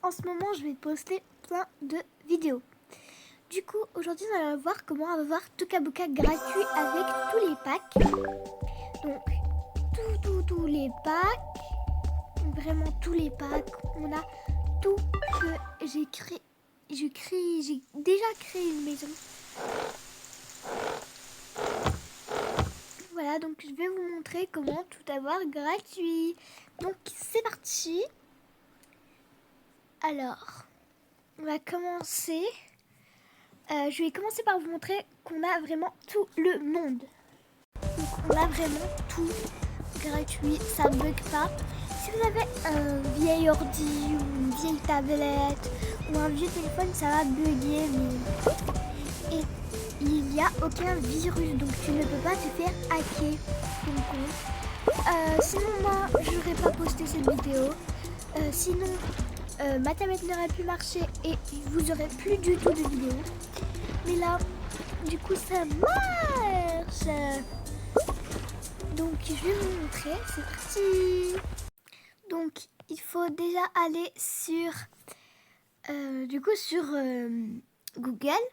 En ce moment, je vais poster plein de vidéos. Du coup, aujourd'hui, on va voir comment avoir Tokaboka gratuit avec tous les packs. Donc, tous les packs, vraiment tous les packs. On a tout que j'ai créé. J'ai déjà créé une maison. Voilà, donc je vais vous montrer comment tout avoir gratuit. Donc, c'est parti. Alors, on va commencer. Je vais commencer par vous montrer qu'on a vraiment tout le monde. Donc on a vraiment tout gratuit, ça ne bug pas. Si vous avez un vieil ordi ou une vieille tablette ou un vieux téléphone, ça va bugger. Et il n'y a aucun virus, donc tu ne peux pas te faire hacker ton compte. Sinon moi, je n'aurais pas posté cette vidéo. Sinon, ma tablette n'aurait plus marché et vous n'aurez plus du tout de vidéos. Mais là, du coup, ça marche. Donc, je vais vous montrer. C'est parti. Donc, il faut déjà aller sur, sur Google.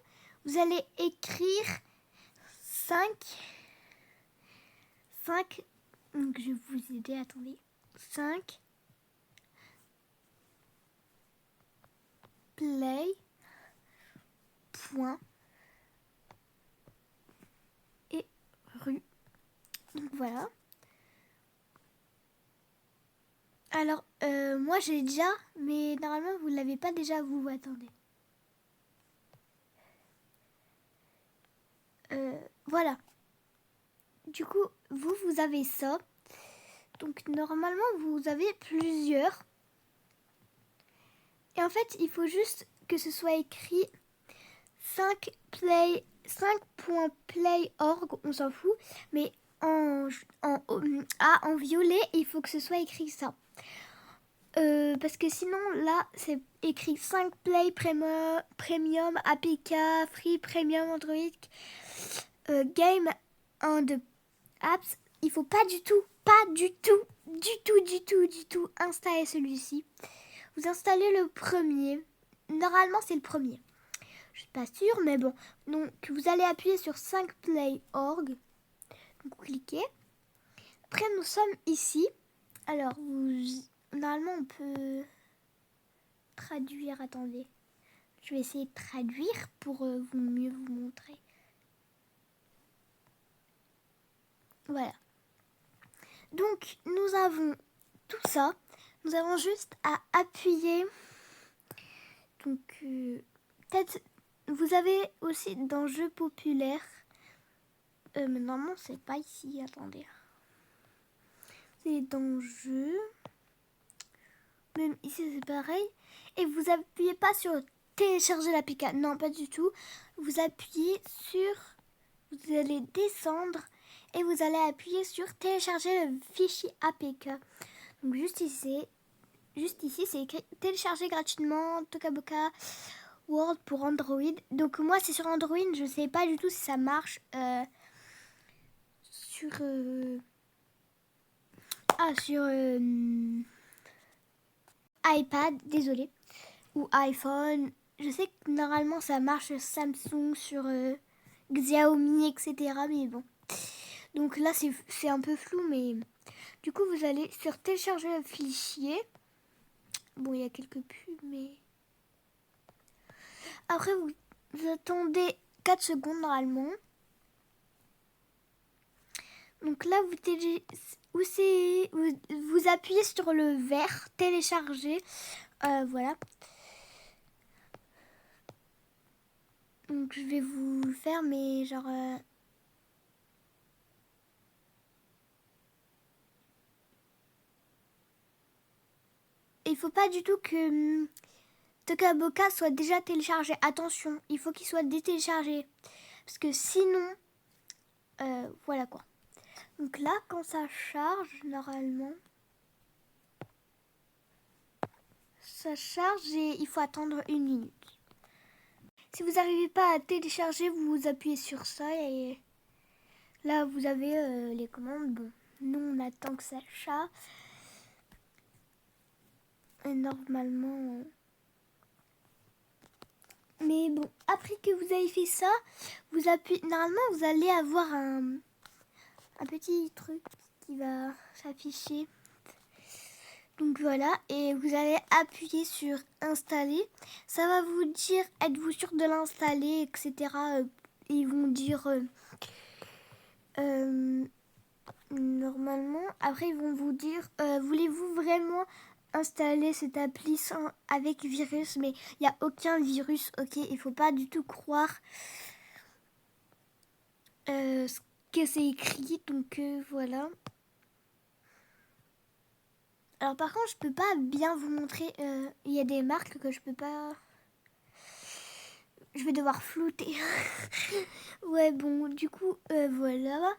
Vous allez écrire 5. Donc, je vais vous aider. Attendez. 5 play. Et rue. Donc voilà. Alors, moi j'ai déjà, mais normalement vous ne l'avez pas déjà, vous attendez. Voilà. Du coup, vous avez ça. Donc normalement vous avez plusieurs. Et en fait, il faut juste que ce soit écrit 5.play.org, on s'en fout, mais en violet, il faut que ce soit écrit ça. Parce que sinon, là, c'est écrit 5 Play Premium, APK, Free Premium, Android, Game and Apps. Il faut pas du tout installer celui-ci. Vous installez le premier. Normalement, c'est le premier. Je suis pas sûre, mais bon. Donc, vous allez appuyer sur 5play.org. Donc, vous cliquez. Après, nous sommes ici. Alors, normalement, on peut traduire. Attendez. Je vais essayer de traduire pour mieux vous montrer. Voilà. Donc, nous avons tout ça. Nous avons juste à appuyer. Donc, peut-être, vous avez aussi dans Jeux populaires. Mais normalement, c'est pas ici. Attendez. C'est dans Jeux. Même ici, c'est pareil. Et vous appuyez pas sur télécharger l'APK. Non, pas du tout. Vous appuyez sur... Vous allez descendre et vous allez appuyer sur télécharger le fichier APK. Donc juste ici, c'est écrit télécharger gratuitement Tokaboka World pour Android. Donc moi c'est sur Android, je sais pas du tout si ça marche sur iPad, désolé, ou iPhone. Je sais que normalement ça marche sur Samsung, sur Xiaomi, etc. Mais bon. Donc là c'est un peu flou, mais du coup vous allez sur télécharger le fichier. Bon, il y a quelques pubs, mais... Après, vous attendez 4 secondes normalement. Donc là, vous appuyez sur le vert, télécharger. Voilà. Donc je vais vous le faire, mais genre... Il faut pas du tout que Tokaboka soit déjà téléchargé. Attention, il faut qu'il soit détéléchargé. Parce que sinon... voilà quoi. Donc là, quand ça charge, normalement... Ça charge et il faut attendre 1 minute. Si vous n'arrivez pas à télécharger, vous appuyez sur ça et là vous avez les commandes. Bon, nous on attend que ça charge. Et normalement, Bon, après que vous avez fait ça, vous appuyez. Normalement, vous allez avoir un petit truc qui va s'afficher. Donc voilà, et vous allez appuyer sur installer. Ça va vous dire, êtes-vous sûr de l'installer, etc. Ils vont dire normalement. Après, ils vont vous dire, voulez-vous vraiment installer cette appli avec virus? Mais il n'y a aucun virus, ok? Il ne faut pas du tout croire ce que c'est écrit. Donc voilà. Alors par contre, je peux pas bien vous montrer. Il y a des marques que je peux pas. Je vais devoir flouter. Ouais, bon, du coup, voilà.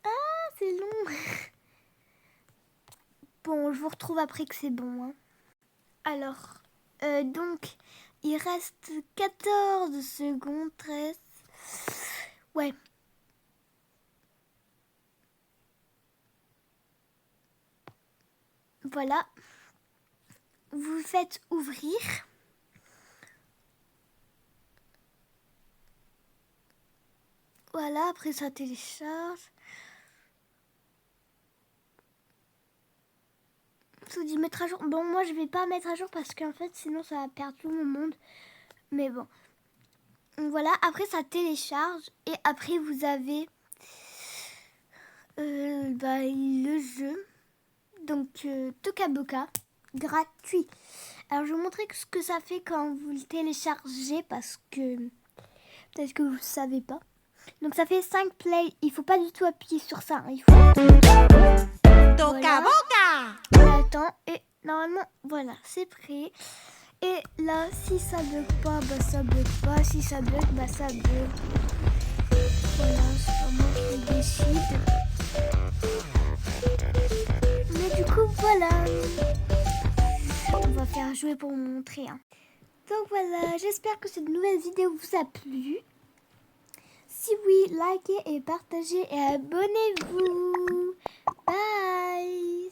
Ah, c'est long. Bon, je vous retrouve après que c'est bon. Hein. Alors, donc, il reste 14 secondes, 13. Ouais. Voilà. Vous faites ouvrir. Voilà, après ça télécharge. Ça dit mettre à jour. Bon, moi je vais pas mettre à jour parce qu'en fait sinon ça va perdre tout mon monde. Mais bon. Voilà, après ça télécharge. Et après vous avez le jeu. Donc Toca Boca, gratuit. Alors je vais vous montrer ce que ça fait quand vous le téléchargez parce que peut-être que vous ne savez pas. Donc ça fait 5 plays. Il faut pas du tout appuyer sur ça. Hein. Il faut... Toca Boca. On attend et normalement voilà c'est prêt. Et là si ça bug pas, bah ça bug pas. Si ça bug, bah ça bug. Voilà, c'est pas moi qui décide. Mais du coup voilà. On va faire jouer pour vous montrer. Hein. Donc voilà, j'espère que cette nouvelle vidéo vous a plu. Si oui, likez et partagez et abonnez-vous. Bye.